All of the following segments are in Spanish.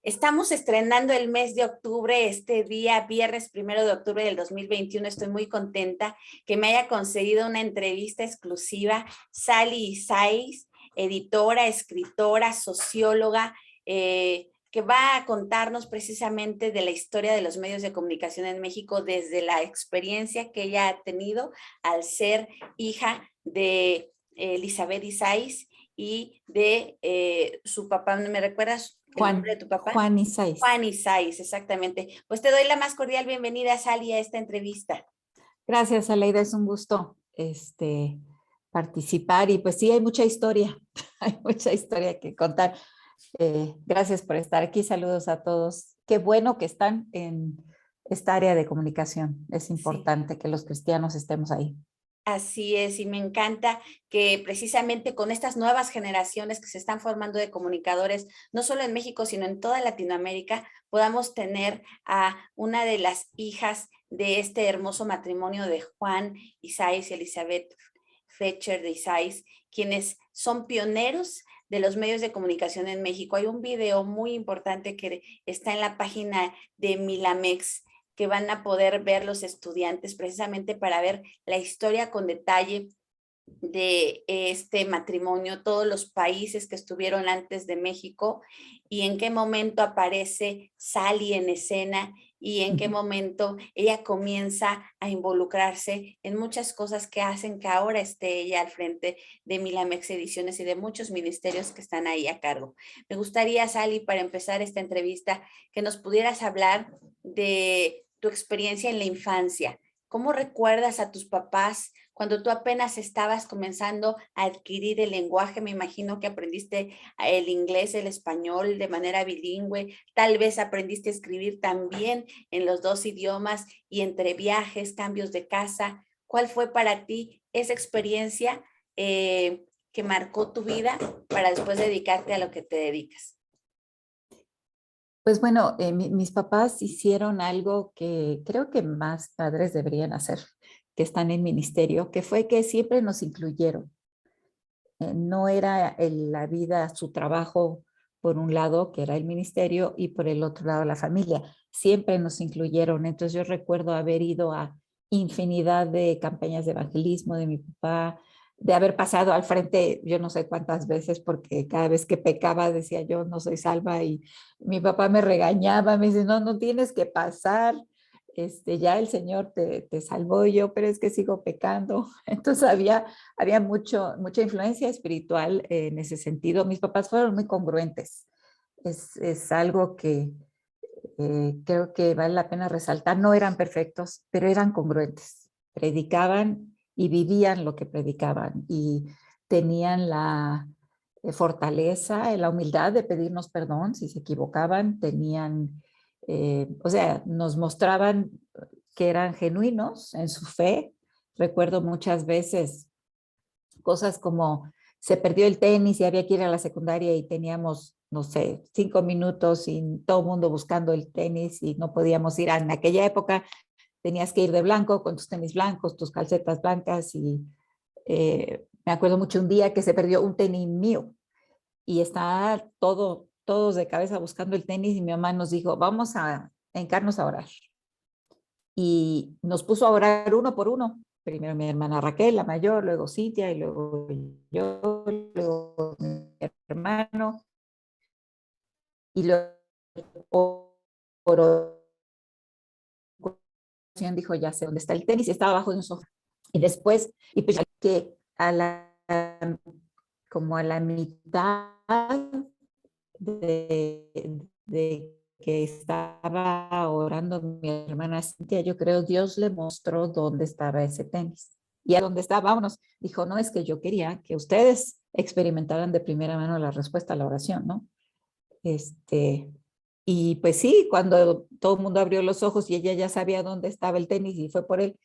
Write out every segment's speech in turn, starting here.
Estamos estrenando el mes de octubre, este día, viernes 1 de octubre del 2021. Estoy muy contenta que me haya concedido una entrevista exclusiva Sally Isais, editora, escritora, socióloga, que va a contarnos precisamente de la historia de los medios de comunicación en México desde la experiencia que ella ha tenido al ser hija de Elizabeth Isais y de su papá. ¿Me recuerdas el nombre de tu papá? Juan Isais. Juan Isais, exactamente. Pues te doy la más cordial bienvenida, Sally, a esta entrevista. Gracias, Aleida, es un gusto participar y pues sí, hay mucha historia, hay mucha historia que contar. Gracias por estar aquí, saludos a todos. Qué bueno que están en esta área de comunicación, es Sí. importante que los cristianos estemos ahí. Así es, y me encanta que precisamente con estas nuevas generaciones que se están formando de comunicadores, no solo en México, sino en toda Latinoamérica, podamos tener a una de las hijas de este hermoso matrimonio de Juan Isais y Elizabeth Fletcher de Isais, quienes son pioneros de los medios de comunicación en México. Hay un video muy importante que está en la página de Milamex, que van a poder ver los estudiantes precisamente para ver la historia con detalle de este matrimonio, todos los países que estuvieron antes de México y en qué momento aparece Sally en escena y en qué momento ella comienza a involucrarse en muchas cosas que hacen que ahora esté ella al frente de Milamex Ediciones y de muchos ministerios que están ahí a cargo. Me gustaría, Sally, para empezar esta entrevista, que nos pudieras hablar de tu experiencia en la infancia. ¿Cómo recuerdas a tus papás cuando tú apenas estabas comenzando a adquirir el lenguaje? Me imagino que aprendiste el inglés, el español de manera bilingüe, tal vez aprendiste a escribir también en los dos idiomas y entre viajes, cambios de casa. ¿Cuál fue para ti esa experiencia que marcó tu vida para después dedicarte a lo que te dedicas? Pues bueno, mis papás hicieron algo que creo que más padres deberían hacer, que están en ministerio, que fue que siempre nos incluyeron. No era la vida, su trabajo por un lado, que era el ministerio, y por el otro lado la familia. Siempre nos incluyeron. Entonces yo recuerdo haber ido a infinidad de campañas de evangelismo de mi papá, de haber pasado al frente yo no sé cuántas veces, porque cada vez que pecaba decía yo no soy salva y mi papá me regañaba, me dice, no, no tienes que pasar. Ya el Señor te salvó y yo, pero es que sigo pecando. Entonces había mucha influencia espiritual en ese sentido. Mis papás fueron muy congruentes. Es algo que creo que vale la pena resaltar. No eran perfectos, pero eran congruentes. Predicaban y vivían lo que predicaban y tenían la fortaleza, la humildad de pedirnos perdón si se equivocaban, o sea, nos mostraban que eran genuinos en su fe. Recuerdo muchas veces cosas como se perdió el tenis y había que ir a la secundaria y teníamos, no sé, 5 minutos y todo el mundo buscando el tenis y no podíamos ir. En aquella época tenías que ir de blanco con tus tenis blancos, tus calcetas blancas y me acuerdo mucho un día que se perdió un tenis mío y está todos de cabeza buscando el tenis y mi mamá nos dijo, vamos a encarnos a orar. Y nos puso a orar uno por uno. Primero mi hermana Raquel, la mayor, luego Cintia, y luego yo, luego mi hermano, y luego por oración dijo, ya sé dónde está el tenis, y estaba abajo de un sofá. Y después, y pues que como a la mitad de que estaba orando mi hermana Cintia, yo creo Dios le mostró dónde estaba ese tenis. Y a dónde estaba, vámonos, dijo, no, es que yo quería que ustedes experimentaran de primera mano la respuesta a la oración, ¿no? Y pues sí, cuando todo el mundo abrió los ojos y ella ya sabía dónde estaba el tenis y fue por él,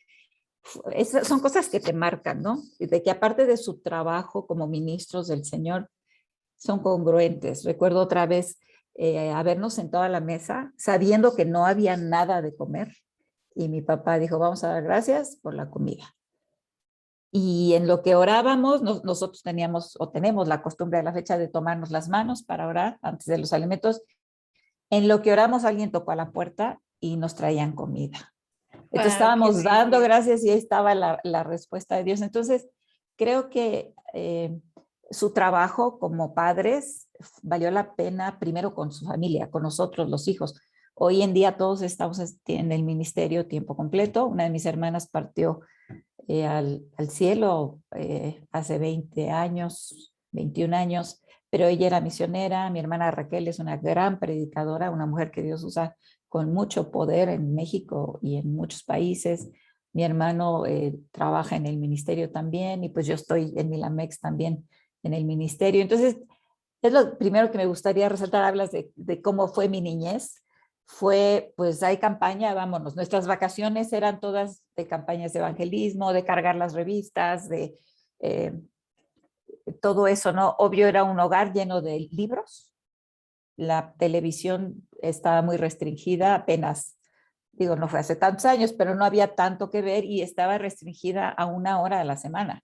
esas son cosas que te marcan, ¿no? De que aparte de su trabajo como ministros del Señor, son congruentes. Recuerdo otra vez habernos sentado a la mesa sabiendo que no había nada de comer y mi papá dijo, vamos a dar gracias por la comida. Y en lo que orábamos, nosotros teníamos o tenemos la costumbre de la fecha de tomarnos las manos para orar antes de los alimentos. En lo que oramos, alguien tocó a la puerta y nos traían comida. Entonces Wow, qué estábamos dando bello. gracias y ahí estaba la respuesta de Dios. Entonces creo que su trabajo como padres valió la pena primero con su familia, con nosotros, los hijos. Hoy en día todos estamos en el ministerio tiempo completo. Una de mis hermanas partió al cielo hace 20 años, 21 años, pero ella era misionera. Mi hermana Raquel es una gran predicadora, una mujer que Dios usa con mucho poder en México y en muchos países. Mi hermano trabaja en el ministerio también y pues yo estoy en Milamex también en el ministerio. Entonces, es lo primero que me gustaría resaltar. Hablas de cómo fue mi niñez. Fue, pues hay campaña, vámonos, nuestras vacaciones eran todas de campañas de evangelismo, de cargar las revistas, de eh, todo eso, ¿no? Obvio era un hogar lleno de libros. La televisión estaba muy restringida, apenas, digo, no fue hace tantos años, pero no había tanto que ver y estaba restringida a 1 hora a la semana.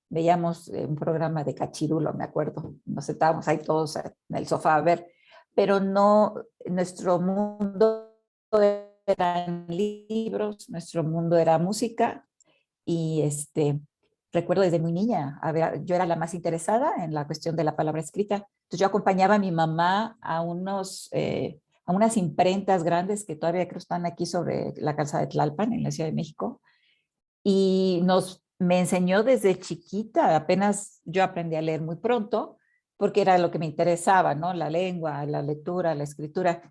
Veíamos un programa de Cachirulo, me acuerdo, nos sentábamos ahí todos en el sofá a ver, pero no, nuestro mundo eran libros, nuestro mundo era música y recuerdo desde muy niña, yo era la más interesada en la cuestión de la palabra escrita, entonces yo acompañaba a mi mamá a unas imprentas grandes que todavía creo están aquí sobre la calzada de Tlalpan, en la Ciudad de México, y me enseñó desde chiquita. Apenas yo aprendí a leer muy pronto, porque era lo que me interesaba, ¿no? La lengua, la lectura, la escritura.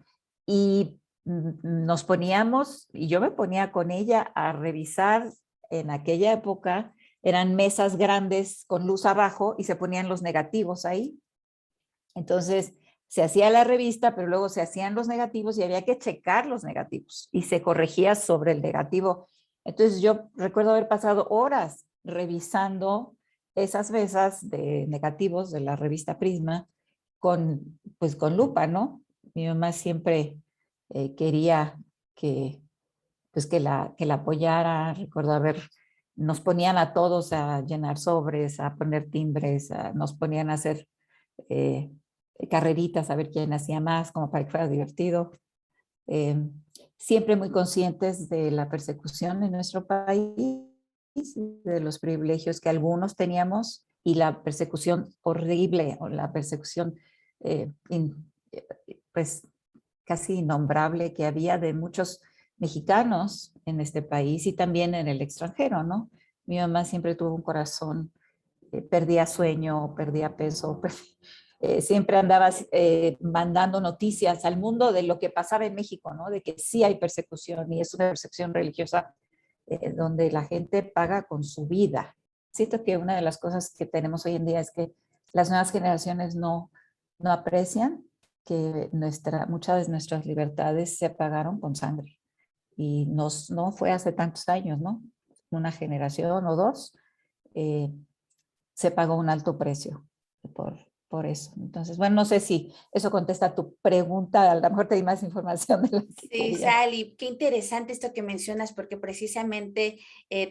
Y nos poníamos, y yo me ponía con ella a revisar. En aquella época eran mesas grandes con luz abajo y se ponían los negativos ahí. Entonces se hacía la revista, pero luego se hacían los negativos y había que checar los negativos y se corregía sobre el negativo. Entonces yo recuerdo haber pasado horas revisando esas mesas de negativos de la revista Prisma pues con lupa, ¿no? Mi mamá siempre quería que, pues que la apoyara. Recuerdo nos ponían a todos a llenar sobres, a poner timbres, nos ponían a hacer eh, carreritas a ver quién hacía más, como para que fuera divertido. Eh, Siempre muy conscientes de la persecución en nuestro país, de los privilegios que algunos teníamos y la persecución horrible o la persecución pues casi innombrable que había de muchos mexicanos en este país y también en el extranjero, ¿no? Mi mamá siempre tuvo un corazón, perdía sueño, perdía peso, siempre andaba mandando noticias al mundo de lo que pasaba en México, ¿no? De que sí hay persecución y es una persecución religiosa donde la gente paga con su vida. Siento que una de las cosas que tenemos hoy en día es que las nuevas generaciones no aprecian que muchas de nuestras libertades se pagaron con sangre. Y no fue hace tantos años, ¿no? Una generación o dos, eh, se pagó un alto precio por eso. Entonces, bueno, no sé si eso contesta a tu pregunta, a lo mejor te di más información de la que Sí, quería. Sally, qué interesante esto que mencionas, porque precisamente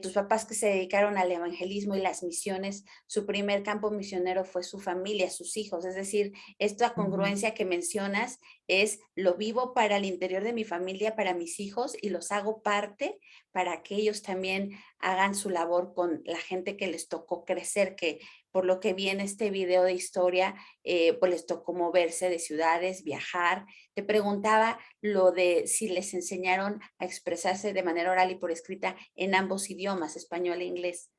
tus papás que se dedicaron al evangelismo y las misiones, su primer campo misionero fue su familia, sus hijos. Es decir, esta congruencia que mencionas es lo vivo para el interior de mi familia, para mis hijos, y los hago parte para que ellos también hagan su labor con la gente que les tocó crecer, que por lo que vi en este video de historia, pues les tocó moverse de ciudades, viajar. Te preguntaba lo de si les enseñaron a expresarse de manera oral y por escrita en ambos idiomas, español e inglés.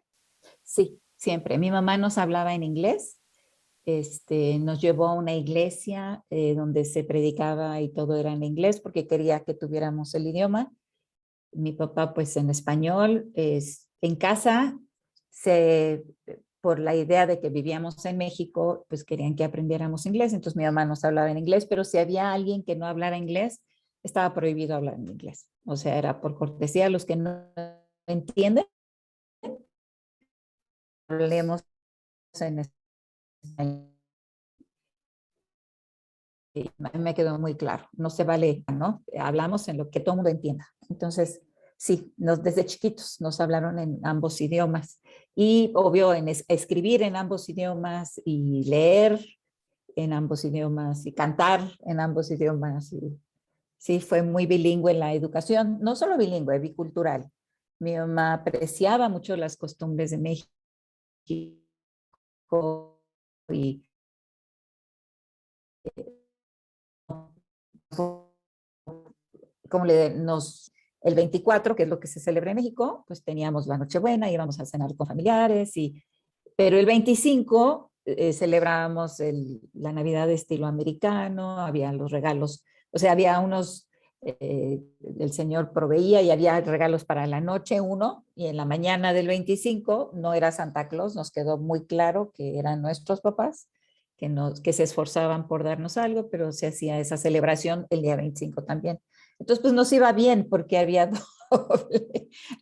Sí, siempre. Mi mamá nos hablaba en inglés, nos llevó a una iglesia donde se predicaba y todo era en inglés porque quería que tuviéramos el idioma. Mi papá pues en español. En casa, se, por la idea de que vivíamos en México, pues querían que aprendiéramos inglés, entonces mi mamá nos hablaba en inglés, pero si había alguien que no hablara inglés, estaba prohibido hablar en inglés. O sea, era por cortesía. Los que no entienden, hablemos en español. Y me quedó muy claro, no se vale, ¿no? Hablamos en lo que todo el mundo entienda. Entonces, sí, desde chiquitos nos hablaron en ambos idiomas y obvio en escribir en ambos idiomas y leer en ambos idiomas y cantar en ambos idiomas. Sí, fue muy bilingüe en la educación, no solo bilingüe, bicultural. Mi mamá apreciaba mucho las costumbres de México y como el 24, que es lo que se celebra en México, pues teníamos la Nochebuena, íbamos a cenar con familiares, pero el 25 celebrábamos la Navidad de estilo americano, había los regalos, o sea, había el Señor proveía y había regalos para la noche uno, y en la mañana del 25 no era Santa Claus, nos quedó muy claro que eran nuestros papás, que se esforzaban por darnos algo, pero se hacía esa celebración el día 25 también. Entonces, pues nos iba bien porque había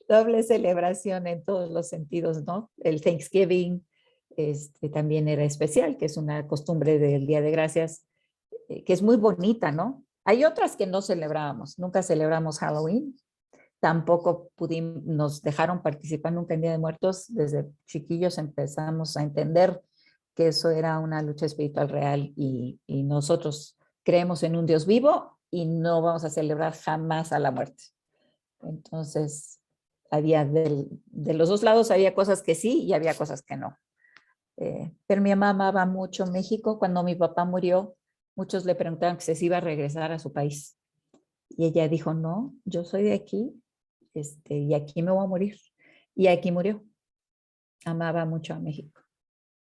doble celebración en todos los sentidos, ¿no? El Thanksgiving también era especial, que es una costumbre del Día de Gracias, que es muy bonita, ¿no? Hay otras que no celebrábamos, nunca celebramos Halloween, tampoco nos dejaron participar nunca en Día de Muertos. Desde chiquillos empezamos a entender que eso era una lucha espiritual real y nosotros creemos en un Dios vivo y no vamos a celebrar jamás a la muerte. Entonces, había de los dos lados había cosas que sí y había cosas que no. Pero mi mamá amaba mucho México. Cuando mi papá murió, muchos le preguntaron que se iba a regresar a su país. Y ella dijo, no, yo soy de aquí, y aquí me voy a morir. Y aquí murió. Amaba mucho a México.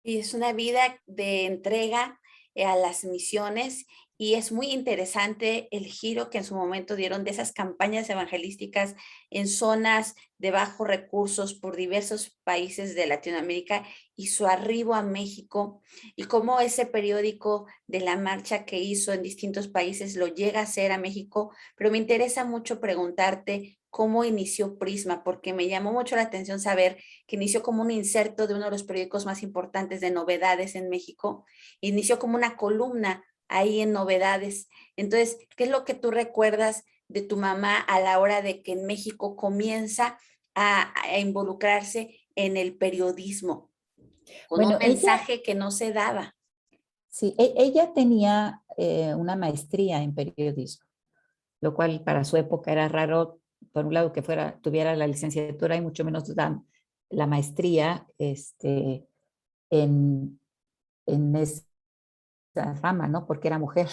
Y es una vida de entrega a las misiones y es muy interesante el giro que en su momento dieron de esas campañas evangelísticas en zonas de bajos recursos por diversos países de Latinoamérica y su arribo a México y cómo ese periódico de la marcha que hizo en distintos países lo llega a hacer a México, pero me interesa mucho preguntarte cómo inició Prisma, porque me llamó mucho la atención saber que inició como un inserto de uno de los periódicos más importantes de novedades en México, inició como una columna ahí en novedades. Entonces, ¿qué es lo que tú recuerdas de tu mamá a la hora de que en México comienza a involucrarse en el periodismo con un Bueno, mensaje que no se daba? sí, ella tenía una maestría en periodismo, lo cual para su época era raro, por un lado que tuviera la licenciatura y mucho menos la maestría en, en esa rama, ¿no? Porque era mujer.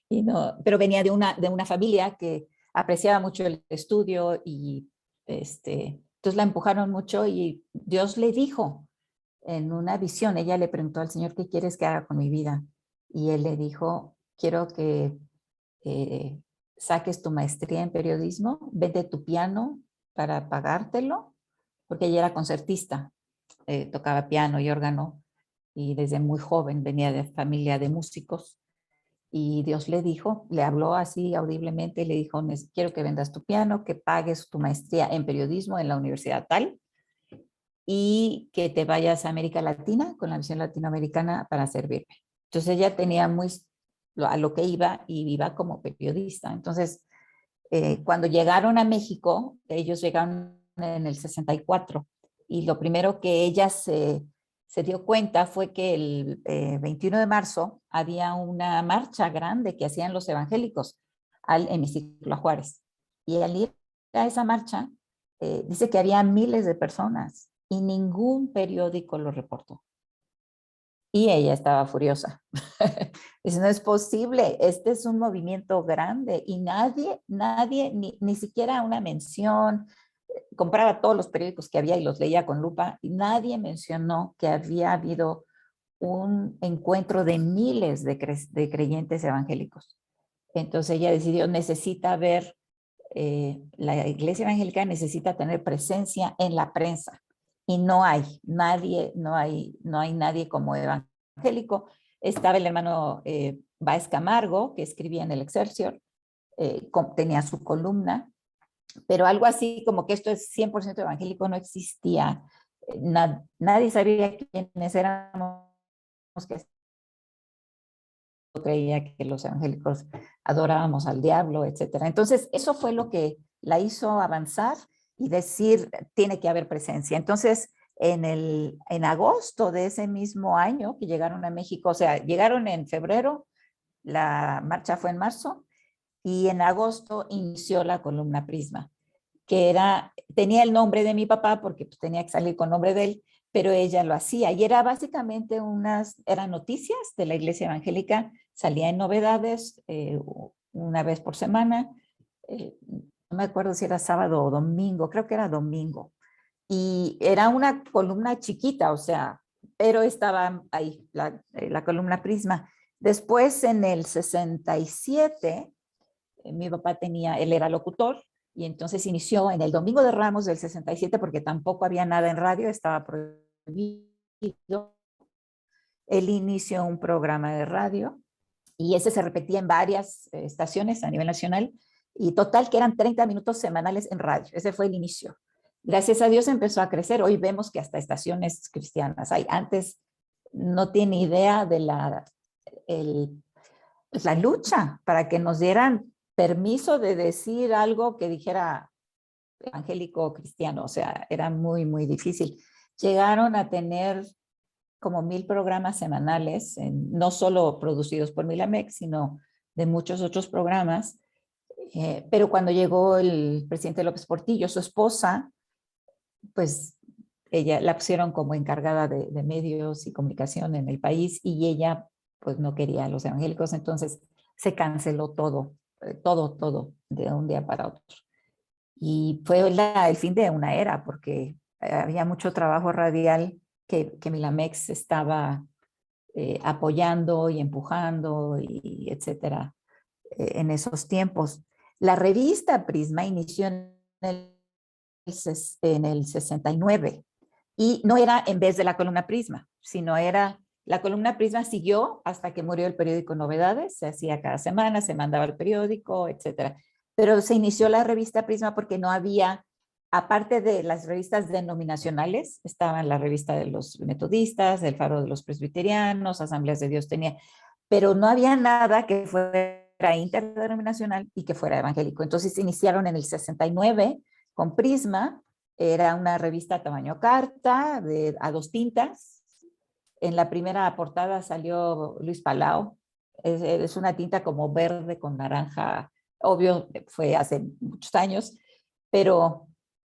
Y no, pero venía de una familia que apreciaba mucho el estudio y entonces la empujaron mucho y Dios le dijo en una visión, ella le preguntó al Señor, ¿qué quieres que haga con mi vida? Y él le dijo, quiero que eh, saques tu maestría en periodismo, vende tu piano para pagártelo, porque ella era concertista, tocaba piano y órgano, y desde muy joven venía de familia de músicos. Y Dios le dijo, le habló así audiblemente, le dijo, quiero que vendas tu piano, que pagues tu maestría en periodismo en la universidad tal, y que te vayas a América Latina con la misión latinoamericana para servirme. Entonces ella tenía muy a lo que iba y iba como periodista. Entonces, cuando llegaron a México, ellos llegaron en el 64 y lo primero que ella se dio cuenta fue que el 21 de marzo había una marcha grande que hacían los evangélicos al hemiciclo a Juárez. Y al ir a esa marcha, dice que había miles de personas y ningún periódico lo reportó. Y ella estaba furiosa. Dice, no es posible, este es un movimiento grande y nadie, ni siquiera una mención, compraba todos los periódicos que había y los leía con lupa, y nadie mencionó que había habido un encuentro de miles de creyentes evangélicos. Entonces ella decidió, necesita ver, la iglesia evangélica necesita tener presencia en la prensa y no hay nadie, no hay nadie como evangélico. Estaba el hermano Báez Camargo, que escribía en el Excelsior, tenía su columna, pero algo así como que esto es 100% evangélico no existía. Nadie sabía quiénes éramos, que creía que los evangélicos adorábamos al diablo, etcétera. Entonces, eso fue lo que la hizo avanzar y decir, tiene que haber presencia. Entonces, en agosto de ese mismo año que llegaron a México, o sea, llegaron en febrero, la marcha fue en marzo, y en agosto inició la columna Prisma, que tenía el nombre de mi papá porque pues, tenía que salir con nombre de él, pero ella lo hacía y era básicamente eran noticias de la iglesia evangélica, salía en novedades una vez por semana, no me acuerdo si era sábado o domingo, creo que era domingo, y era una columna chiquita, o sea, pero estaba ahí la columna Prisma. Después en el 67, mi papá él era locutor, y entonces inició en el Domingo de Ramos del 67, porque tampoco había nada en radio, estaba prohibido. Él inició un programa de radio y ese se repetía en varias estaciones a nivel nacional y total que eran 30 minutos semanales en radio. Ese fue el inicio. Gracias a Dios empezó a crecer. Hoy vemos que hasta estaciones cristianas hay. Antes no tiene idea de la lucha para que nos dieran permiso de decir algo que dijera evangélico o cristiano. O sea, era muy, muy difícil. Llegaron a tener como 1000 programas semanales, no solo producidos por Milamex, sino de muchos otros programas. Pero cuando llegó el presidente López Portillo, su esposa, pues ella la pusieron como encargada de medios y comunicación en el país y ella pues no quería a los evangélicos, entonces se canceló todo, todo, de un día para otro. Y fue el fin de una era, porque había mucho trabajo radial que Milamex estaba apoyando y empujando, y etcétera, en esos tiempos. La revista Prisma inició en el 69 y no era en vez de la columna Prisma, sino era la columna Prisma siguió hasta que murió el periódico Novedades, se hacía cada semana, se mandaba al periódico, etcétera. Pero se inició la revista Prisma porque no había, aparte de las revistas denominacionales, estaban la revista de los metodistas, el Faro de los presbiterianos, Asambleas de Dios tenía, pero no había nada que fuera interdenominacional y que fuera evangélico. Entonces se iniciaron en el 69 con Prisma, era una revista tamaño carta, a 2 tintas. En la primera portada salió Luis Palau, es una tinta como verde con naranja, obvio, fue hace muchos años, pero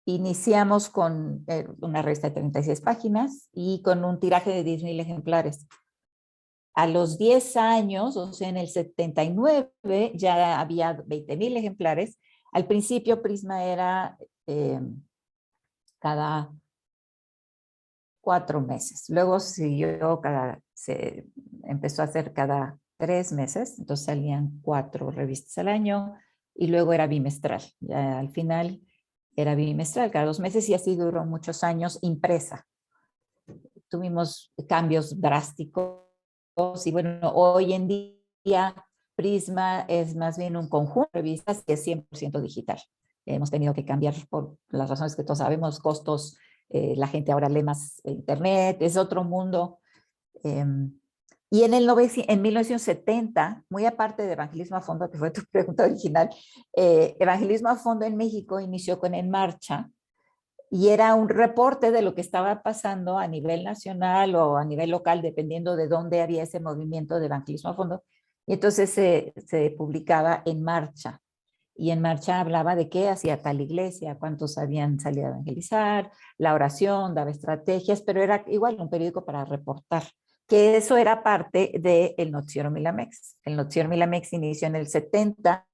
iniciamos con una revista de 36 páginas y con un tiraje de 10,000 ejemplares. A los 10 años, o sea, en el 79, ya había 20,000 ejemplares. Al principio Prisma era cada 4 meses. Luego se empezó a hacer cada 3 meses, entonces salían 4 revistas al año y luego era bimestral. Ya al final era bimestral, cada 2 meses y así duró muchos años impresa. Tuvimos cambios drásticos y bueno, hoy en día Prisma es más bien un conjunto de revistas que es 100% digital. Hemos tenido que cambiar por las razones que todos sabemos, costos, la gente ahora lee más internet, es otro mundo. Y en 1970, muy aparte de Evangelismo a Fondo, que fue tu pregunta original, Evangelismo a Fondo en México inició con En Marcha, y era un reporte de lo que estaba pasando a nivel nacional o a nivel local, dependiendo de dónde había ese movimiento de evangelismo a fondo. Y entonces se publicaba En Marcha. Y En Marcha hablaba de qué hacía tal iglesia, cuántos habían salido a evangelizar, la oración, daba estrategias, pero era igual un periódico para reportar, que eso era parte del Noticiero Milamex. El Noticiero Milamex inició en el 70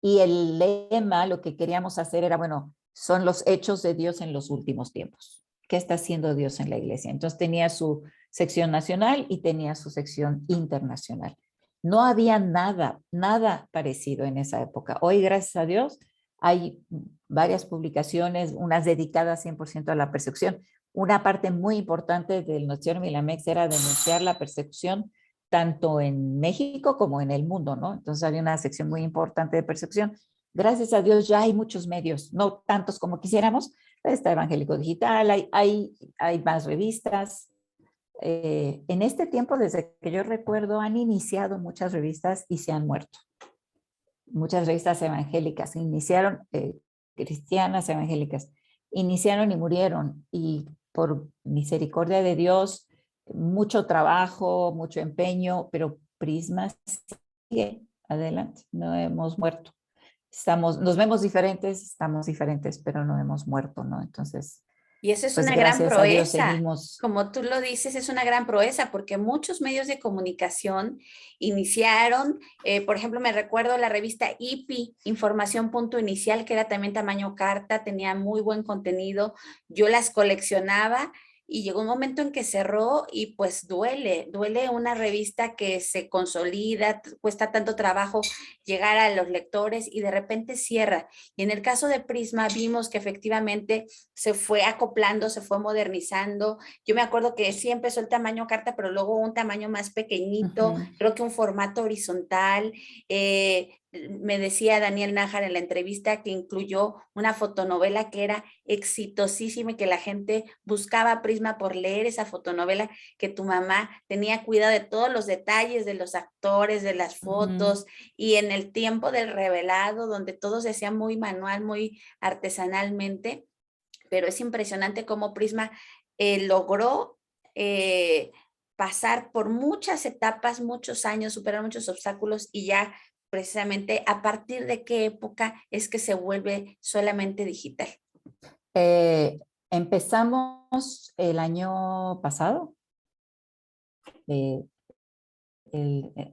y el lema, lo que queríamos hacer era, bueno, son los hechos de Dios en los últimos tiempos. ¿Qué está haciendo Dios en la iglesia? Entonces tenía su sección nacional y tenía su sección internacional. No había nada parecido en esa época. Hoy, gracias a Dios, hay varias publicaciones, unas dedicadas 100% a la persecución. Una parte muy importante del noticiero Milamex era denunciar la persecución tanto en México como en el mundo, ¿no? Entonces había una sección muy importante de persecución. Gracias a Dios ya hay muchos medios, no tantos como quisiéramos. Está Evangélico Digital, hay más revistas. En este tiempo, desde que yo recuerdo, han iniciado muchas revistas y se han muerto. Muchas revistas evangélicas iniciaron, cristianas evangélicas, iniciaron y murieron. Y por misericordia de Dios, mucho trabajo, mucho empeño, pero Prisma sigue. adelante, no hemos muerto. Nos vemos diferentes, estamos diferentes, pero no hemos muerto, ¿no? Entonces, Y eso es pues una gran gracias a Dios proeza. seguimos. Como tú lo dices, es una gran proeza porque muchos medios de comunicación iniciaron, por ejemplo, me recuerdo la revista IPI, Información Punto Inicial, que era también tamaño carta, tenía muy buen contenido. Yo las coleccionaba y llegó un momento en que cerró y pues duele una revista que se consolida, cuesta tanto trabajo llegar a los lectores y de repente cierra. Y en el caso de Prisma vimos que efectivamente se fue acoplando, se fue modernizando. Yo me acuerdo que sí empezó el tamaño carta, pero luego un tamaño más pequeñito, creo que un formato horizontal. Me decía Daniel Nájar en la entrevista que incluyó una fotonovela que era exitosísima y que la gente buscaba Prisma por leer esa fotonovela, que tu mamá tenía cuidado de todos los detalles, de los actores, de las fotos, y en el tiempo del revelado, donde todo se hacía muy manual, muy artesanalmente, pero es impresionante cómo Prisma logró pasar por muchas etapas, muchos años, superar muchos obstáculos y ya precisamente a partir de qué época es que se vuelve solamente digital. Eh, Empezamos el año pasado, eh,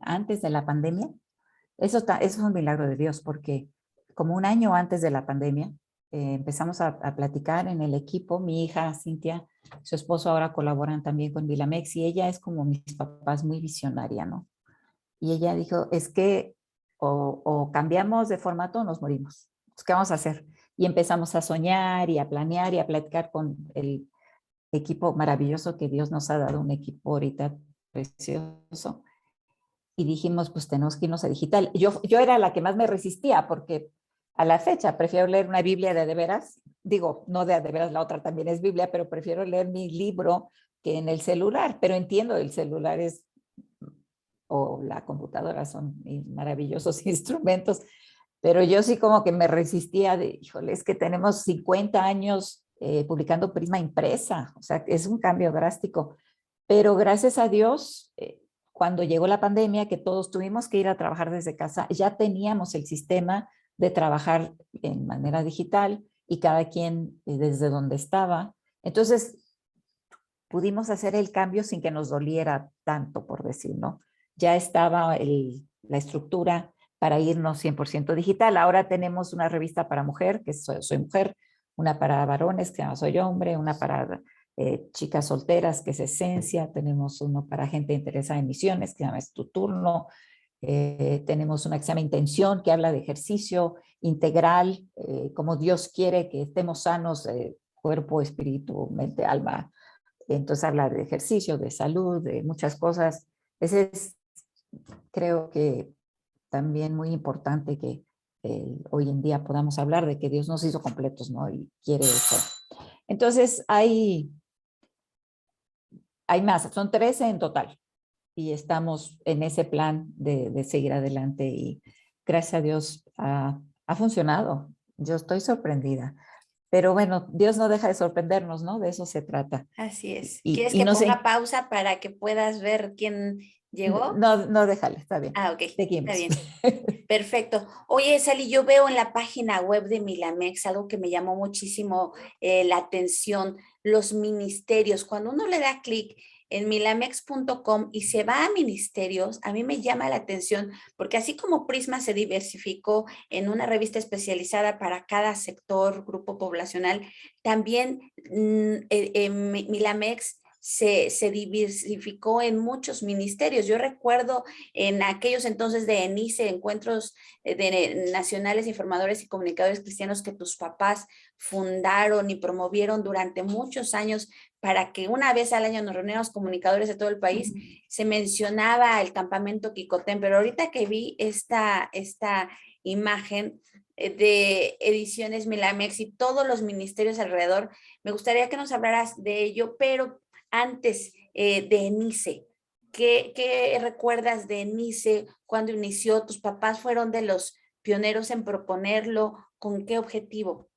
antes de la pandemia. Eso es un milagro de Dios, porque como un año antes de la pandemia, empezamos a platicar en el equipo. Mi hija Cintia, su esposo ahora colaboran también con Vilamex y ella es como mis papás, muy visionaria, ¿no? Y ella dijo, es que o cambiamos de formato o nos morimos. Pues, ¿qué vamos a hacer? Y empezamos a soñar y a planear y a platicar con el equipo maravilloso que Dios nos ha dado, un equipo ahorita precioso. Y dijimos, pues tenemos que irnos a digital. Yo era la que más me resistía porque a la fecha prefiero leer una Biblia de veras. Digo, no de veras, la otra también es Biblia, pero prefiero leer mi libro que en el celular. Pero entiendo, el celular es, o la computadora son maravillosos instrumentos, pero yo sí como que me resistía de, híjole, es que tenemos 50 años publicando Prisma impresa, o sea, es un cambio drástico. Pero gracias a Dios, cuando llegó la pandemia, que todos tuvimos que ir a trabajar desde casa, ya teníamos el sistema de trabajar en manera digital y cada quien desde donde estaba. Entonces, pudimos hacer el cambio sin que nos doliera tanto, por decir, ¿no? Ya estaba la estructura para irnos 100% digital. Ahora tenemos una revista para mujer, que soy mujer, una para varones, que se llama Soy Hombre, una para chicas solteras, que es Esencia, tenemos uno para gente interesada en misiones, que se llama Es tu turno, tenemos una que se llama Intención, que habla de ejercicio integral, como Dios quiere que estemos sanos, cuerpo, espíritu, mente, alma. Entonces habla de ejercicio, de salud, de muchas cosas. Ese es, creo que también muy importante que hoy en día podamos hablar de que Dios nos hizo completos, ¿no? Y quiere eso. Entonces hay más, son 13 en total y estamos en ese plan de seguir adelante y gracias a Dios ha funcionado. Yo estoy sorprendida. Pero bueno, Dios no deja de sorprendernos, ¿no? De eso se trata. Así es. ¿Quieres Y que no ponga sé, pausa para que puedas ver quién llegó? no, no déjale, está bien. Ah, ok, está Seguimos. bien. Perfecto. Oye, Sally, yo veo en la página web de Milamex algo que me llamó muchísimo la atención, los ministerios. Cuando uno le da clic en milamex.com y se va a ministerios, a mí me llama la atención porque así como Prisma se diversificó en una revista especializada para cada sector, grupo poblacional, también Milamex se diversificó en muchos ministerios. Yo recuerdo en aquellos entonces de ENICE, Encuentros de Nacionales Informadores y Comunicadores Cristianos, que tus papás fundaron y promovieron durante muchos años para que una vez al año nos reuniéramos comunicadores de todo el país, se mencionaba el campamento Kikotén, pero ahorita que vi esta imagen de Ediciones Milamex y todos los ministerios alrededor, me gustaría que nos hablaras de ello, pero antes de ENICE. ¿Qué recuerdas de ENICE cuando inició? ¿Tus papás fueron de los pioneros en proponerlo? ¿Con qué objetivo?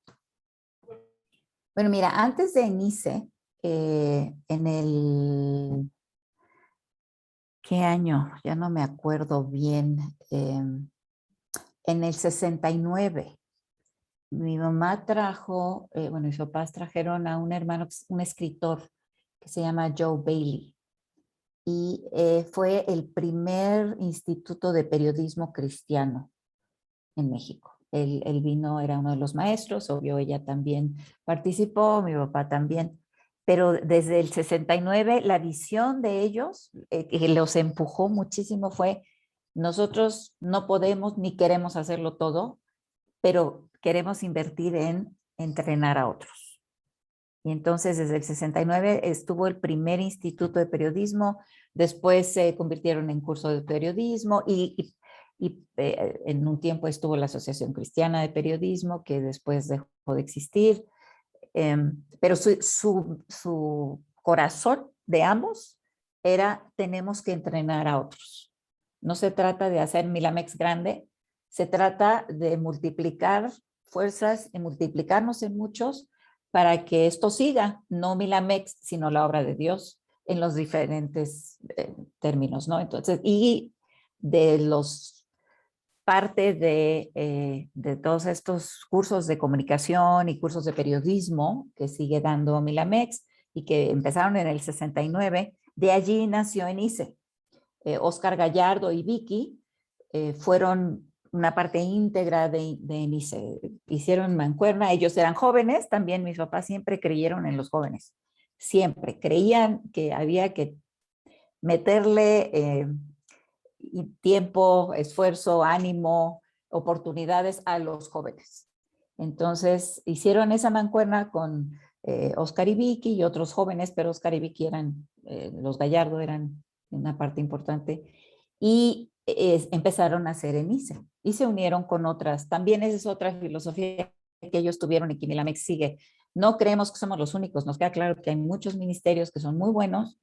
Bueno, mira, antes de ENICE, en el ¿qué año? Ya no me acuerdo bien. En el 69, mi mamá trajo, bueno, mis papás trajeron a un hermano, un escritor que se llama Joe Bailey. Y fue el primer instituto de periodismo cristiano en México. Él vino, era uno de los maestros, obvio ella también participó, mi papá también, pero desde el 69 la visión de ellos, que los empujó muchísimo, fue: nosotros no podemos ni queremos hacerlo todo, pero queremos invertir en entrenar a otros. Y entonces desde el 69 estuvo el primer instituto de periodismo, después se convirtieron en curso de periodismo y en un tiempo estuvo la Asociación Cristiana de Periodismo, que después dejó de existir. Pero su corazón de ambos era: tenemos que entrenar a otros. No se trata de hacer Milamex grande, se trata de multiplicar fuerzas y multiplicarnos en muchos para que esto siga, no Milamex, sino la obra de Dios en los diferentes términos, ¿no? Entonces, y de los parte de todos estos cursos de comunicación y cursos de periodismo que sigue dando Milamex y que empezaron en el 69, de allí nació ENICE. Oscar Gallardo y Vicky fueron una parte íntegra de ENICE. Hicieron mancuerna, ellos eran jóvenes, también mis papás siempre creyeron en los jóvenes, siempre creían que había que meterle tiempo, esfuerzo, ánimo, oportunidades a los jóvenes. Entonces hicieron esa mancuerna con Oscar y Vicky y otros jóvenes, pero Oscar y Vicky eran, los Gallardo eran una parte importante, y empezaron a hacer ENICE y se unieron con otras. También esa es otra filosofía que ellos tuvieron y que Milamex sigue. No creemos que somos los únicos, nos queda claro que hay muchos ministerios que son muy buenos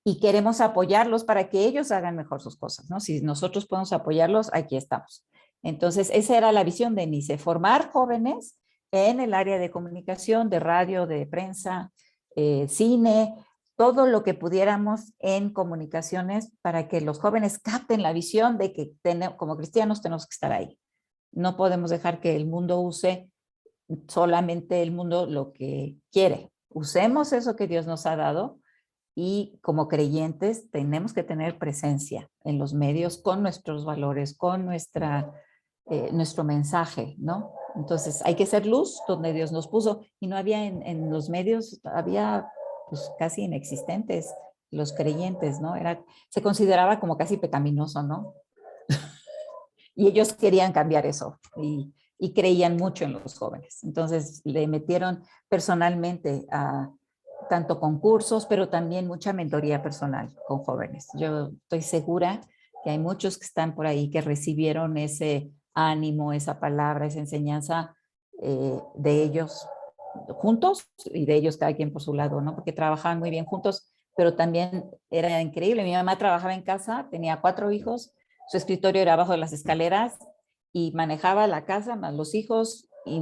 y queremos apoyarlos para que ellos hagan mejor sus cosas, ¿no? Si nosotros podemos apoyarlos, aquí estamos. Entonces, esa era la visión de ENICE: formar jóvenes en el área de comunicación, de radio, de prensa, cine, todo lo que pudiéramos en comunicaciones para que los jóvenes capten la visión de que como cristianos tenemos que estar ahí. No podemos dejar que el mundo use solamente el mundo lo que quiere. Usemos eso que Dios nos ha dado y como creyentes tenemos que tener presencia en los medios con nuestros valores, con nuestro mensaje, ¿no? Entonces hay que ser luz donde Dios nos puso, y no había en los medios, había pues casi inexistentes los creyentes, ¿no? Se consideraba como casi pecaminoso, ¿no? Y ellos querían cambiar eso y creían mucho en los jóvenes. Entonces le metieron personalmente a tanto concursos, pero también mucha mentoría personal con jóvenes. Yo estoy segura que hay muchos que están por ahí que recibieron ese ánimo, esa palabra, esa enseñanza de ellos juntos y de ellos cada quien por su lado, ¿no? Porque trabajaban muy bien juntos, pero también era increíble. Mi mamá trabajaba en casa, tenía 4 hijos, su escritorio era abajo de las escaleras y manejaba la casa más los hijos. Y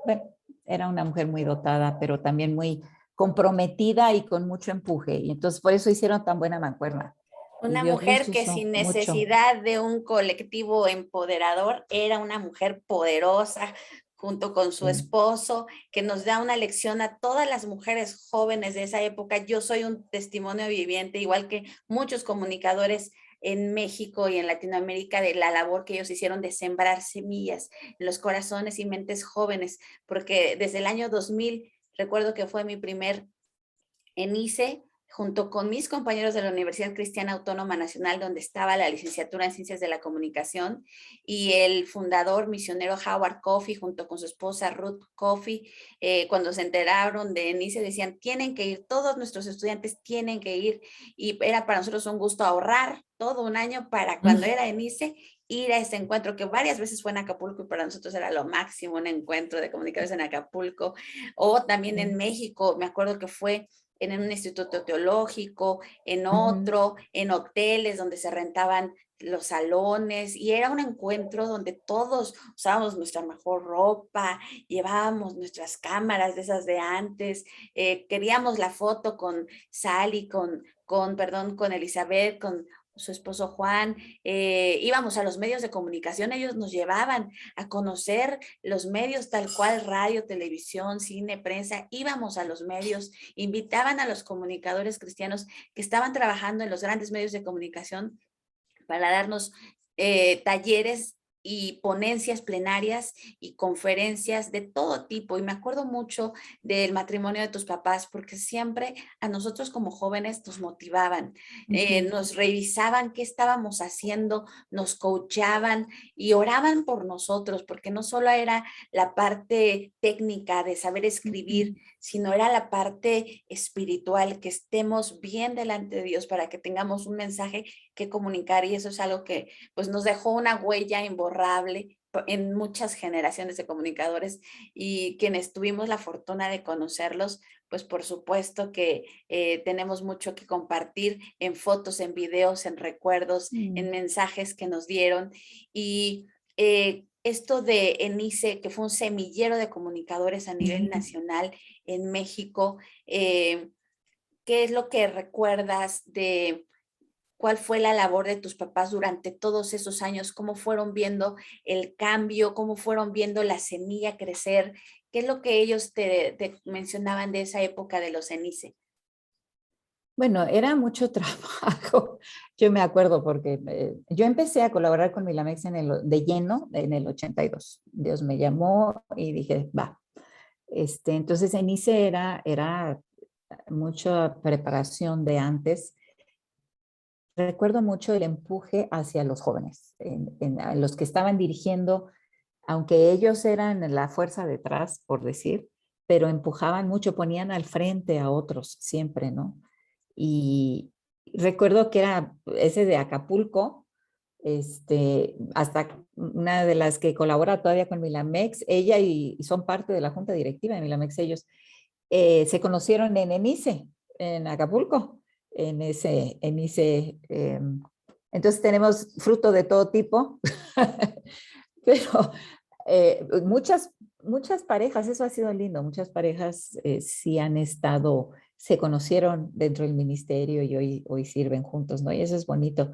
bueno, era una mujer muy dotada, pero también muy comprometida y con mucho empuje. Y entonces por eso hicieron tan buena mancuerna. Y Una Dios los mujer que usó sin mucho. necesidad de un colectivo empoderador era una mujer poderosa junto con su Sí. esposo, que nos da una lección a todas las mujeres jóvenes de esa época. Yo soy un testimonio viviente, igual que muchos comunicadores en México y en Latinoamérica, de la labor que ellos hicieron de sembrar semillas en los corazones y mentes jóvenes, porque desde el año 2000, recuerdo que fue mi primer ENICE, junto con mis compañeros de la Universidad Cristiana Autónoma Nacional, donde estaba la licenciatura en Ciencias de la Comunicación, y el fundador misionero Howard Coffey, junto con su esposa Ruth Coffey, cuando se enteraron de ENICE, decían: tienen que ir, todos nuestros estudiantes tienen que ir, y era para nosotros un gusto ahorrar todo un año para cuando era ENICE, ir a ese encuentro, que varias veces fue en Acapulco, y para nosotros era lo máximo, un encuentro de comunicadores en Acapulco, o también en México. Me acuerdo que fue en un instituto teológico, en otro, en hoteles donde se rentaban los salones, y era un encuentro donde todos usábamos nuestra mejor ropa, llevábamos nuestras cámaras de esas de antes, queríamos la foto con Sally, con Elizabeth, con su esposo Juan, íbamos a los medios de comunicación, ellos nos llevaban a conocer los medios tal cual, radio, televisión, cine, prensa, íbamos a los medios, invitaban a los comunicadores cristianos que estaban trabajando en los grandes medios de comunicación para darnos talleres y ponencias plenarias y conferencias de todo tipo. Y me acuerdo mucho del matrimonio de tus papás, porque siempre a nosotros como jóvenes nos motivaban, nos revisaban qué estábamos haciendo, nos coachaban y oraban por nosotros, porque no solo era la parte técnica de saber escribir, sino era la parte espiritual, que estemos bien delante de Dios para que tengamos un mensaje que comunicar, y eso es algo que pues nos dejó una huella imborrable en muchas generaciones de comunicadores, y quienes tuvimos la fortuna de conocerlos, pues por supuesto que tenemos mucho que compartir en fotos, en videos, en recuerdos, en mensajes que nos dieron. Y esto de ENICE, que fue un semillero de comunicadores a nivel nacional en México, ¿qué es lo que recuerdas de cuál fue la labor de tus papás durante todos esos años? ¿Cómo fueron viendo el cambio? ¿Cómo fueron viendo la semilla crecer? ¿Qué es lo que ellos te mencionaban de esa época de los CENICE? Bueno, era mucho trabajo. Yo me acuerdo porque yo empecé a colaborar con Milamex de lleno en el 82. Dios me llamó y dije, va. Entonces, en ICE era mucha preparación de antes. Recuerdo mucho el empuje hacia los jóvenes, a los que estaban dirigiendo, aunque ellos eran la fuerza detrás, por decir, pero empujaban mucho, ponían al frente a otros siempre, ¿no? Y recuerdo que era ese de Acapulco, hasta una de las que colabora todavía con Milamex, ella y son parte de la junta directiva de Milamex, ellos se conocieron en ENICE, en Acapulco, entonces tenemos fruto de todo tipo, pero muchas parejas, eso ha sido lindo, muchas parejas sí han estado, se conocieron dentro del ministerio y hoy sirven juntos, ¿no? Y eso es bonito.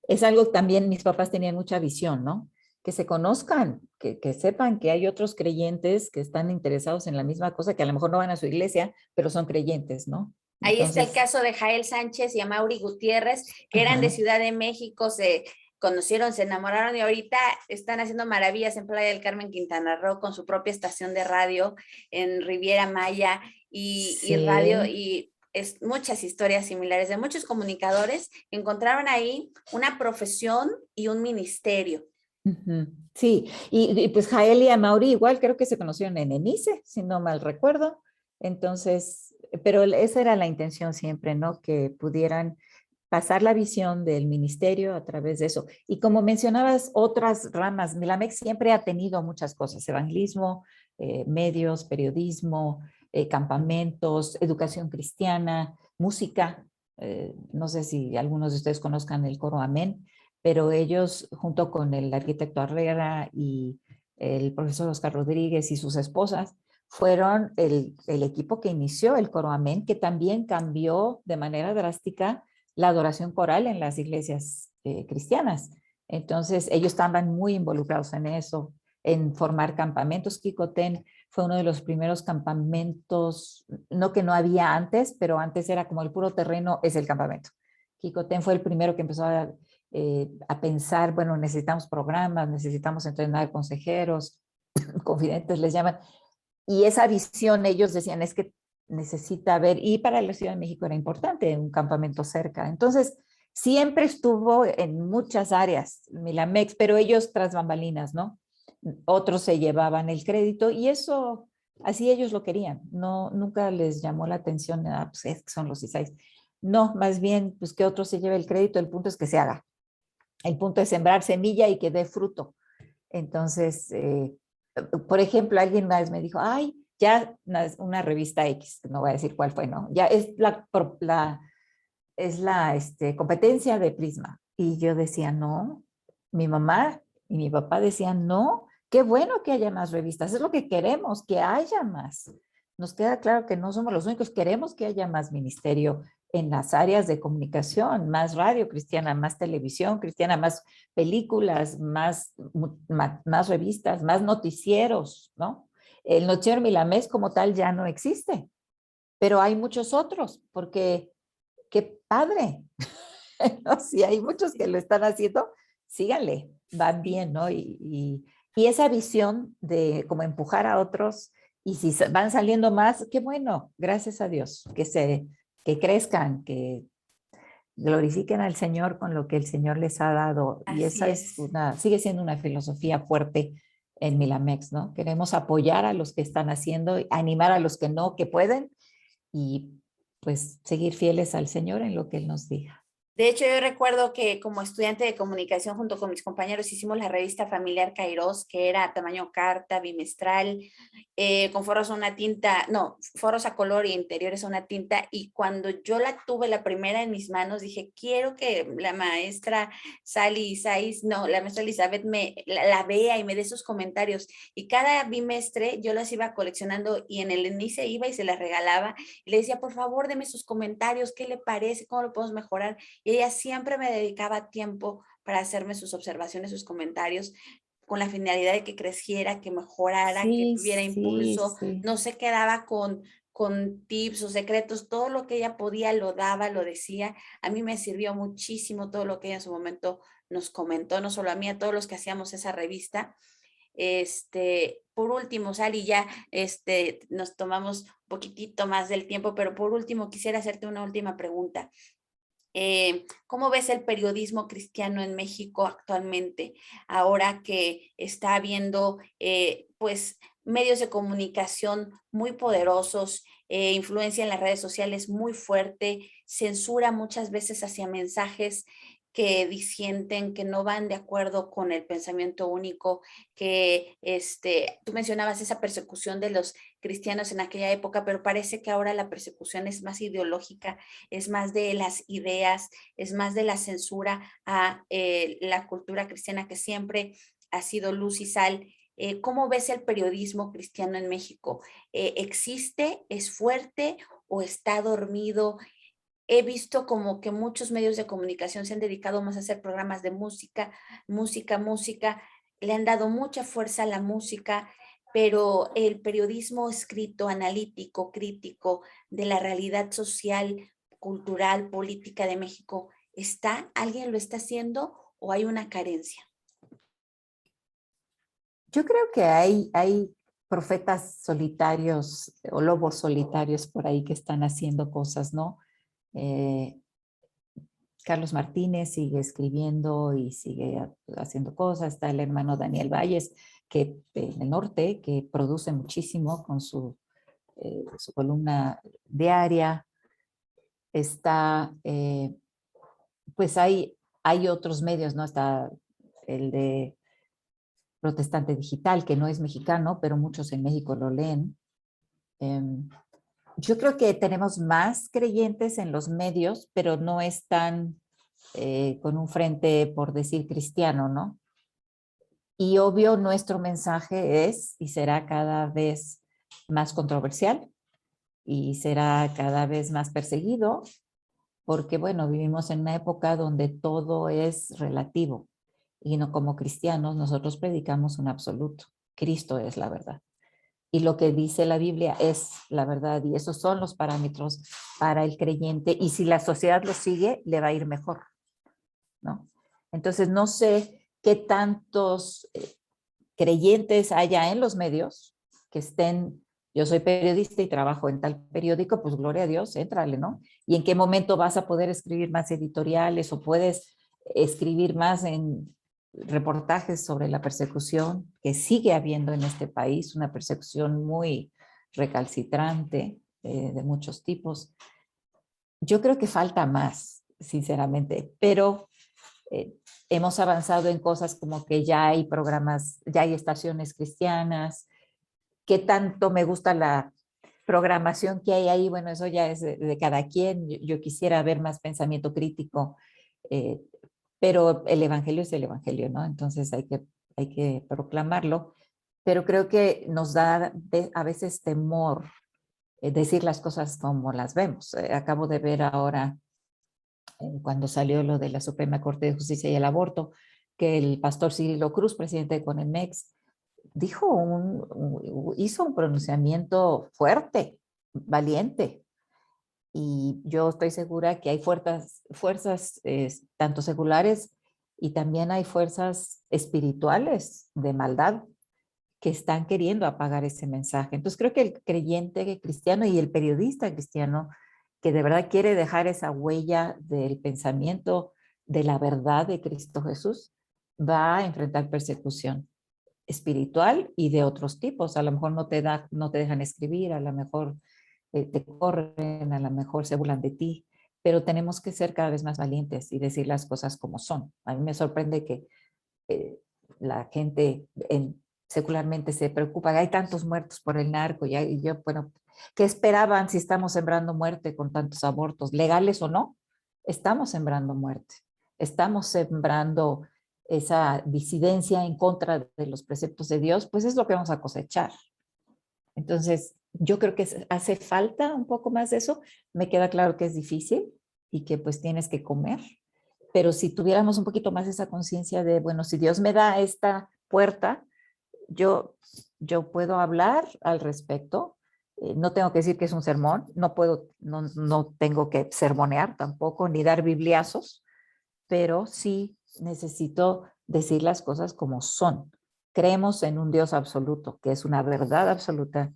Es algo también, mis papás tenían mucha visión, ¿no? Que se conozcan, que sepan que hay otros creyentes que están interesados en la misma cosa, que a lo mejor no van a su iglesia, pero son creyentes, ¿no? Ahí está el Entonces, caso de Jael Sánchez y Amaury Gutiérrez, que eran de ajá, Ciudad de México, se conocieron, se enamoraron y ahorita están haciendo maravillas en Playa del Carmen, Quintana Roo, con su propia estación de radio en Riviera Maya y radio, sí. y es muchas historias similares de muchos comunicadores que encontraron ahí una profesión y un ministerio. Ujú. Sí, y pues Jael y Amaury igual creo que se conocieron en ENICE, si no mal recuerdo. Entonces, pero esa era la intención siempre, ¿no? Que pudieran pasar la visión del ministerio a través de eso. Y como mencionabas, otras ramas, Milamex siempre ha tenido muchas cosas, evangelismo, medios, periodismo, campamentos, educación cristiana, música. No sé si algunos de ustedes conozcan el coro Amén, pero ellos, junto con el arquitecto Herrera y el profesor Oscar Rodríguez y sus esposas, fueron el equipo que inició el coro Amén, que también cambió de manera drástica la adoración coral en las iglesias cristianas. Entonces, ellos estaban muy involucrados en eso, en formar campamentos. Kikotén fue uno de los primeros campamentos, no que no había antes, pero antes era como el puro terreno, es el campamento. Kikotén fue el primero que empezó a pensar, bueno, necesitamos programas, necesitamos entrenar consejeros, confidentes les llaman, y esa visión ellos decían es que necesita haber, y para la Ciudad de México era importante un campamento cerca. Entonces, siempre estuvo en muchas áreas, Milamex, pero ellos tras bambalinas, ¿no? Otros se llevaban el crédito y eso, así ellos lo querían. No, nunca les llamó la atención, pues es que son los ISAIS. No, más bien, pues que otro se lleve el crédito, el punto es que se haga. El punto es sembrar semilla y que dé fruto. Entonces, por ejemplo, alguien una vez me dijo, ay, ya una revista X, no voy a decir cuál fue, ¿no? Ya es la competencia de Prisma. Y yo decía, no, mi mamá y mi papá decían, no, qué bueno que haya más revistas, es lo que queremos, que haya más. Nos queda claro que no somos los únicos, queremos que haya más ministerio en las áreas de comunicación, más radio cristiana, más televisión cristiana, más películas, más revistas, más noticieros, ¿no? El noticiero Milamés como tal ya no existe, pero hay muchos otros, porque qué padre. ¿No? Si hay muchos que lo están haciendo, síganle, van bien, ¿no? Y esa visión de como empujar a otros, y si van saliendo más, qué bueno, gracias a Dios, que crezcan, que glorifiquen al Señor con lo que el Señor les ha dado. Y Así esa es es. sigue siendo una filosofía fuerte en Milamex, ¿no? Queremos apoyar a los que están haciendo, animar a los que no, que pueden, y pues seguir fieles al Señor en lo que Él nos diga. De hecho, yo recuerdo que como estudiante de comunicación junto con mis compañeros hicimos la revista familiar Kairos, que era tamaño carta, bimestral, con forros a una tinta, no, forros a color y interiores a una tinta. Y cuando yo la tuve la primera en mis manos, dije, quiero que la maestra Sally Saiz, no, la maestra Elizabeth la vea y me dé sus comentarios. Y cada bimestre yo las iba coleccionando y en el inicio iba y se las regalaba. Y le decía, por favor, deme sus comentarios, ¿qué le parece? ¿Cómo lo podemos mejorar? Y ella siempre me dedicaba tiempo para hacerme sus observaciones, sus comentarios, con la finalidad de que creciera, que mejorara, que Sí, tuviera sí, impulso, sí. no se quedaba con tips o secretos, todo lo que ella podía lo daba, lo decía. A mí me sirvió muchísimo todo lo que ella en su momento nos comentó, no solo a mí, a todos los que hacíamos esa revista. Por último, Sally, ya nos tomamos un poquitito más del tiempo, pero por último quisiera hacerte una última pregunta. ¿Cómo ves el periodismo cristiano en México actualmente, ahora que está habiendo pues medios de comunicación muy poderosos, influencia en las redes sociales muy fuerte, censura muchas veces hacia mensajes que disienten, que no van de acuerdo con el pensamiento único, que tú mencionabas esa persecución de los cristianos en aquella época, pero parece que ahora la persecución es más ideológica, es más de las ideas, es más de la censura a la cultura cristiana que siempre ha sido luz y sal. ¿Cómo ves el periodismo cristiano en México? ¿Existe, es fuerte o está dormido? He visto como que muchos medios de comunicación se han dedicado más a hacer programas de música, música, le han dado mucha fuerza a la música, pero el periodismo escrito, analítico, crítico de la realidad social, cultural, política de México, ¿está? ¿Alguien lo está haciendo o hay una carencia? Yo creo que hay profetas solitarios o lobos solitarios por ahí que están haciendo cosas, ¿no? Eh, Carlos Martínez sigue escribiendo y sigue haciendo cosas. Está el hermano Daniel Valles, que en el norte, que produce muchísimo con su columna diaria. Está, pues hay otros medios, ¿no? Está el de Protestante Digital, que no es mexicano, pero muchos en México lo leen. Yo creo que tenemos más creyentes en los medios, pero no están con un frente, por decir, cristiano, ¿no? Y obvio, nuestro mensaje es y será cada vez más controversial y será cada vez más perseguido, porque, bueno, vivimos en una época donde todo es relativo y no como cristianos nosotros predicamos un absoluto. Cristo es la verdad. Y lo que dice la Biblia es la verdad y esos son los parámetros para el creyente y si la sociedad lo sigue, le va a ir mejor, ¿no? Entonces, no sé qué tantos creyentes haya en los medios que estén, yo soy periodista y trabajo en tal periódico, pues gloria a Dios, éntrale, ¿no? Y en qué momento vas a poder escribir más editoriales o puedes escribir más en reportajes sobre la persecución que sigue habiendo en este país, una persecución muy recalcitrante de muchos tipos. Yo creo que falta más, sinceramente, pero eh, hemos avanzado en cosas como que ya hay programas, ya hay estaciones cristianas, qué tanto me gusta la programación que hay ahí, bueno, eso ya es de cada quien, yo quisiera ver más pensamiento crítico, eh, pero el evangelio es el evangelio, ¿no? Entonces hay que proclamarlo, pero creo que nos da a veces temor decir las cosas como las vemos. Acabo de ver ahora, cuando salió lo de la Suprema Corte de Justicia y el aborto, que el pastor Cirilo Cruz, presidente de Conemex, hizo un pronunciamiento fuerte, valiente, y yo estoy segura que hay fuerzas tanto seculares y también hay fuerzas espirituales de maldad que están queriendo apagar ese mensaje. Entonces creo que el creyente cristiano y el periodista cristiano que de verdad quiere dejar esa huella del pensamiento de la verdad de Cristo Jesús va a enfrentar persecución espiritual y de otros tipos. A lo mejor no te dejan escribir, a lo mejor te corren, a lo mejor se burlan de ti, pero tenemos que ser cada vez más valientes y decir las cosas como son. A mí me sorprende que eh, la gente secularmente se preocupa, hay tantos muertos por el narco, y yo, bueno, ¿qué esperaban si estamos sembrando muerte con tantos abortos, legales o no? Estamos sembrando muerte, estamos sembrando esa disidencia en contra de los preceptos de Dios, pues es lo que vamos a cosechar. Entonces, yo creo que hace falta un poco más de eso. Me queda claro que es difícil y que pues tienes que comer, pero si tuviéramos un poquito más esa conciencia de, bueno, si Dios me da esta puerta, yo, yo puedo hablar al respecto. No tengo que decir que es un sermón, no tengo que sermonear tampoco, ni dar bibliazos, pero sí necesito decir las cosas como son. Creemos en un Dios absoluto, que es una verdad absoluta,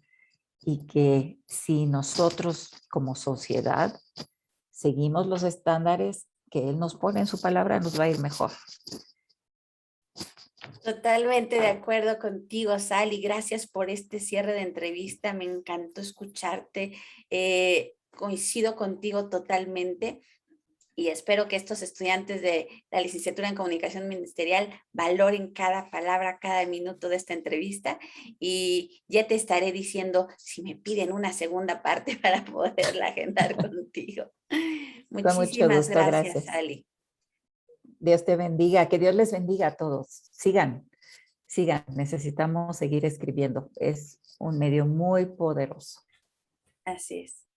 y que si nosotros como sociedad seguimos los estándares que Él nos pone en su palabra, nos va a ir mejor. Totalmente de acuerdo contigo, Sally. Gracias por este cierre de entrevista. Me encantó escucharte. Coincido contigo totalmente y espero que estos estudiantes de la licenciatura en comunicación ministerial valoren cada palabra, cada minuto de esta entrevista, y ya te estaré diciendo si me piden una segunda parte para poderla agendar contigo. Con mucho Muchísimas gusto, gracias, gracias. Sally. Dios te bendiga, que Dios les bendiga a todos. Sigan, necesitamos seguir escribiendo. Es un medio muy poderoso. Así es.